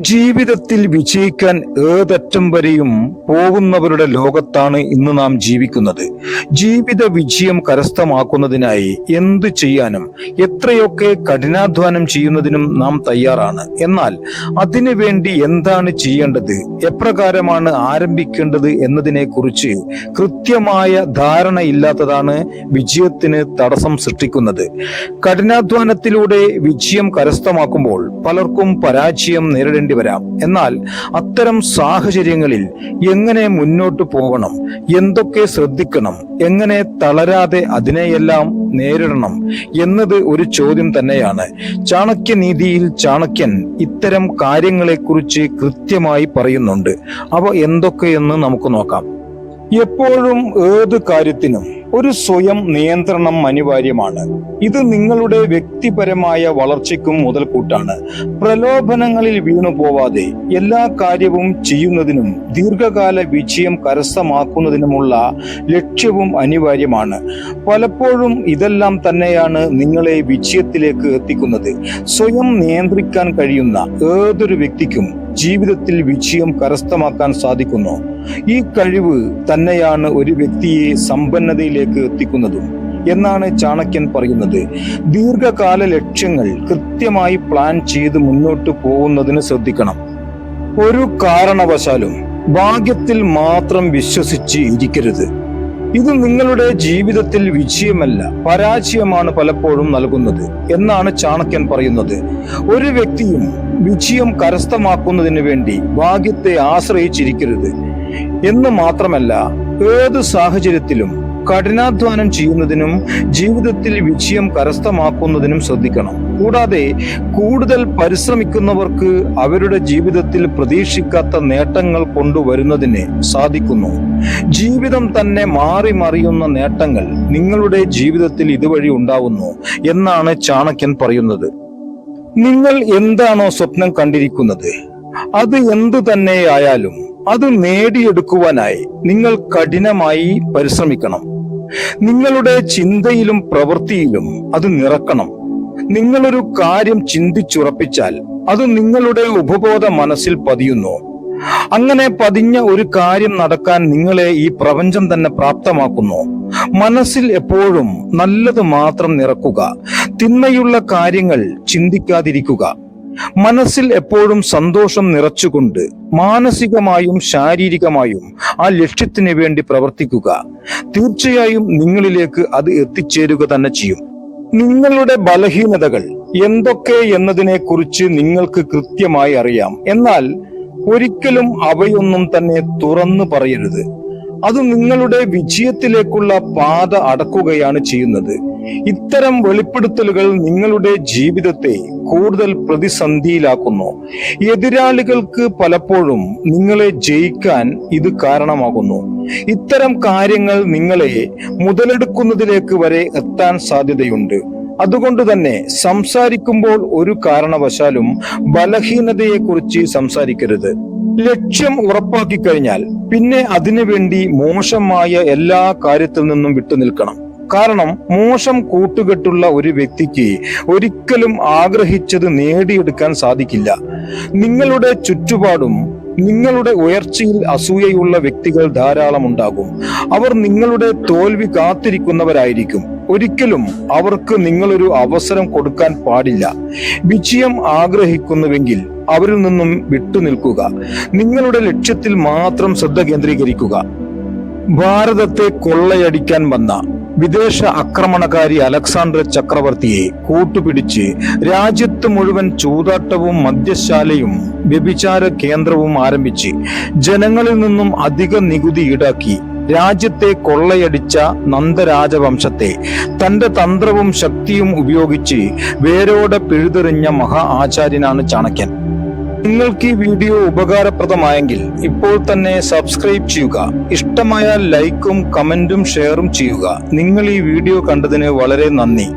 ജീവിതത്തിൽ വിജയിക്കാൻ ഏതറ്റം വരെയും പോകുന്നവരുടെ ലോകത്താണ് ഇന്ന് നാം ജീവിക്കുന്നത്. ജീവിത വിജയം കരസ്ഥമാക്കുന്നതിനായി എന്തു ചെയ്യാനും എത്രയൊക്കെ കഠിനാധ്വാനം ചെയ്യുന്നതിനും നാം തയ്യാറാണ്. എന്നാൽ അതിനു വേണ്ടി എന്താണ് ചെയ്യേണ്ടത്, എപ്രകാരമാണ് ആരംഭിക്കേണ്ടത് എന്നതിനെക്കുറിച്ച് കൃത്യമായ ധാരണയില്ലാത്തതാണ് വിജയത്തിന് തടസ്സം സൃഷ്ടിക്കുന്നത്. കഠിനാധ്വാനത്തിലൂടെ വിജയം കരസ്ഥമാക്കുമ്പോൾ പലർക്കും പരാജയം നേരിടേണ്ടി വരാം. എന്നാൽ അത്തരം സാഹചര്യങ്ങളിൽ എങ്ങനെ മുന്നോട്ട് പോകണം, എന്തൊക്കെ ശ്രദ്ധിക്കണം, എങ്ങനെ തളരാതെ അതിനെയെല്ലാം നേരിടണം എന്നത് ഒരു ചോദ്യം തന്നെയാണ്. ചാണക്യനീതിയിൽ ചാണക്യൻ ഇത്തരം കാര്യങ്ങളെക്കുറിച്ച് കൃത്യമായി പറയുന്നുണ്ട്. അവ എന്തൊക്കെയെന്ന് നമുക്ക് നോക്കാം. എപ്പോഴും ഏത് കാര്യത്തിനും ഒരു സ്വയം നിയന്ത്രണം അനിവാര്യമാണ്. ഇത് നിങ്ങളുടെ വ്യക്തിപരമായ വളർച്ചയ്ക്കും മുതൽക്കൂട്ടാണ്. പ്രലോഭനങ്ങളിൽ വീണു പോവാതെ എല്ലാ കാര്യവും ചെയ്യുന്നതിനും ദീർഘകാല വിജയം കരസ്ഥമാക്കുന്നതിനുമുള്ള ലക്ഷ്യവും അനിവാര്യമാണ്. പലപ്പോഴും ഇതെല്ലാം തന്നെയാണ് നിങ്ങളെ വിജയത്തിലേക്ക് എത്തിക്കുന്നത്. സ്വയം നിയന്ത്രിക്കാൻ കഴിയുന്ന ഏതൊരു വ്യക്തിക്കും ജീവിതത്തിൽ വിജയം കരസ്ഥമാക്കാൻ സാധിക്കുന്നു. ഈ കഴിവ് തന്നെയാണ് ഒരു വ്യക്തിയെ സമ്പന്നതയിലേക്ക് എത്തിക്കുന്നതും എന്നാണ് ചാണക്യൻ പറയുന്നത്. ദീർഘകാല ലക്ഷ്യങ്ങൾ കൃത്യമായി പ്ലാൻ ചെയ്ത് മുന്നോട്ട് പോകുന്നതിന് ശ്രദ്ധിക്കണം. ഒരു കാരണവശാലും ഭാഗ്യത്തിൽ മാത്രം വിശ്വസിച്ച് ഇരിക്കരുത്. ഇത് നിങ്ങളുടെ ജീവിതത്തിൽ വിജയമല്ല, പരാജയമാണ് പലപ്പോഴും നൽകുന്നത് എന്നാണ് ചാണക്യൻ പറയുന്നത്. ഒരു വ്യക്തിയും വിജയം കരസ്ഥമാക്കുന്നതിന് വേണ്ടി ഭാഗ്യത്തെ ആശ്രയിച്ചിരിക്കരുത് എന്ന് മാത്രമല്ല, ഏത് സാഹചര്യത്തിലും കഠിനാധ്വാനം ചെയ്യുന്നതിനും ജീവിതത്തിൽ വിജയം കരസ്ഥമാക്കുന്നതിനും ശ്രദ്ധിക്കണം. കൂടാതെ കൂടുതൽ പരിശ്രമിക്കുന്നവർക്ക് അവരുടെ ജീവിതത്തിൽ പ്രതീക്ഷിക്കാത്ത നേട്ടങ്ങൾ കൊണ്ടുവരുന്നതിന് സാധിക്കുന്നു. ജീവിതം തന്നെ മാറി മറിയുന്ന നേട്ടങ്ങൾ നിങ്ങളുടെ ജീവിതത്തിൽ ഇതുവഴി ഉണ്ടാവുന്നു എന്നാണ് ചാണക്യൻ പറയുന്നത്. നിങ്ങൾ എന്താണോ സ്വപ്നം കണ്ടിരിക്കുന്നത്, അത് എന്തു തന്നെയായാലും അത് നേടിയെടുക്കുവാനായി നിങ്ങൾ കഠിനമായി പരിശ്രമിക്കണം. നിങ്ങളുടെ ചിന്തയിലും പ്രവൃത്തിയിലും അത് നിറക്കണം. നിങ്ങളൊരു കാര്യം ചിന്തിച്ചുറപ്പിച്ചാൽ അത് നിങ്ങളുടെ ഉപബോധ മനസ്സിൽ പതിയുന്നു. അങ്ങനെ പതിഞ്ഞ ഒരു കാര്യം നടക്കാൻ നിങ്ങളെ ഈ പ്രപഞ്ചം തന്നെ പ്രാപ്തമാക്കുന്നു. മനസ്സിൽ എപ്പോഴും നല്ലത് മാത്രം നിറക്കുക. തിന്മയുള്ള കാര്യങ്ങൾ ചിന്തിക്കാതിരിക്കുക. മനസ്സിൽ എപ്പോഴും സന്തോഷം നിറച്ചുകൊണ്ട് മാനസികമായും ശാരീരികമായും ആ ലക്ഷ്യത്തിന് വേണ്ടി പ്രവർത്തിക്കുക. തീർച്ചയായും നിങ്ങളിലേക്ക് അത് എത്തിച്ചേരുക തന്നെ ചെയ്യും. നിങ്ങളുടെ ബലഹീനതകൾ എന്തൊക്കെ എന്നതിനെ കുറിച്ച് നിങ്ങൾക്ക് കൃത്യമായി അറിയാം. എന്നാൽ ഒരിക്കലും അവയൊന്നും തന്നെ തുറന്നു പറയരുത്. അത് നിങ്ങളുടെ വിജയത്തിലേക്കുള്ള പാത അടക്കുകയാണ് ചെയ്യുന്നത്. ഇത്തരം വെളിപ്പെടുത്തലുകൾ നിങ്ങളുടെ ജീവിതത്തെ കൂടുതൽ പ്രതിസന്ധിയിലാക്കുന്നു. എതിരാളികൾക്ക് പലപ്പോഴും നിങ്ങളെ ജയിക്കാൻ ഇത് കാരണമാകുന്നു. ഇത്തരം കാര്യങ്ങൾ നിങ്ങളെ മുതലെടുക്കുന്നതിലേക്ക് വരെ എത്താൻ സാധ്യതയുണ്ട്. അതുകൊണ്ട് തന്നെ സംസാരിക്കുമ്പോൾ ഒരു കാരണവശാലും ബലഹീനതയെക്കുറിച്ച് സംസാരിക്കരുത്. ലക്ഷ്യം ഉറപ്പാക്കി കഴിഞ്ഞാൽ പിന്നെ അതിനുവേണ്ടി മോശമായ എല്ലാ കാര്യത്തിൽ നിന്നും വിട്ടുനിൽക്കണം. കാരണം മോശം കൂട്ടുകെട്ടുള്ള ഒരു വ്യക്തിക്ക് ഒരിക്കലും ആഗ്രഹിച്ചത് നേടിയെടുക്കാൻ സാധിക്കില്ല. നിങ്ങളുടെ ചുറ്റുപാടും നിങ്ങളുടെ ഉയർച്ചയിൽ അസൂയയുള്ള വ്യക്തികൾ ധാരാളം ഉണ്ടാകും. അവർ നിങ്ങളുടെ തോൽവി കാത്തിരിക്കുന്നവരായിരിക്കും. ഒരിക്കലും അവർക്ക് നിങ്ങളൊരു അവസരം കൊടുക്കാൻ പാടില്ല. വിജയം ആഗ്രഹിക്കുന്നുവെങ്കിൽ അവരിൽ നിന്നും വിട്ടുനിൽക്കുക. നിങ്ങളുടെ ലക്ഷ്യത്തിൽ മാത്രം ശ്രദ്ധ കേന്ദ്രീകരിക്കുക. ഭാരതത്തെ കൊള്ളയടിക്കാൻ വന്ന വിദേശ ആക്രമണകാരി അലക്സാണ്ടർ ചക്രവർത്തിയെ കൂട്ടുപിടിച്ച് രാജ്യത്ത് മുഴുവൻ ചൂതാട്ടവും മദ്യശാലയും വ്യഭിചാര കേന്ദ്രവും ആരംഭിച്ച് ജനങ്ങളിൽ നിന്നും അധിക നികുതി ഈടാക്കി രാജ്യത്തെ കൊള്ളയടിച്ച നന്ദരാജവംശത്തെ തന്റെ തന്ത്രവും ശക്തിയും ഉപയോഗിച്ച് വേരോടെ പിഴുതെറിഞ്ഞ മഹാ ആചാര്യനാണ് ചാണക്യൻ. നിങ്ങൾക്ക് ഈ വീഡിയോ ഉപകാരപ്രദമായെങ്കിൽ ഇപ്പോൾ തന്നെ സബ്സ്ക്രൈബ് ചെയ്യുക. ഇഷ്ടമായാൽ ലൈക്കും കമന്റും ഷെയറും ചെയ്യുക. നിങ്ങൾ ഈ വീഡിയോ കണ്ടതിന് വളരെ നന്ദി.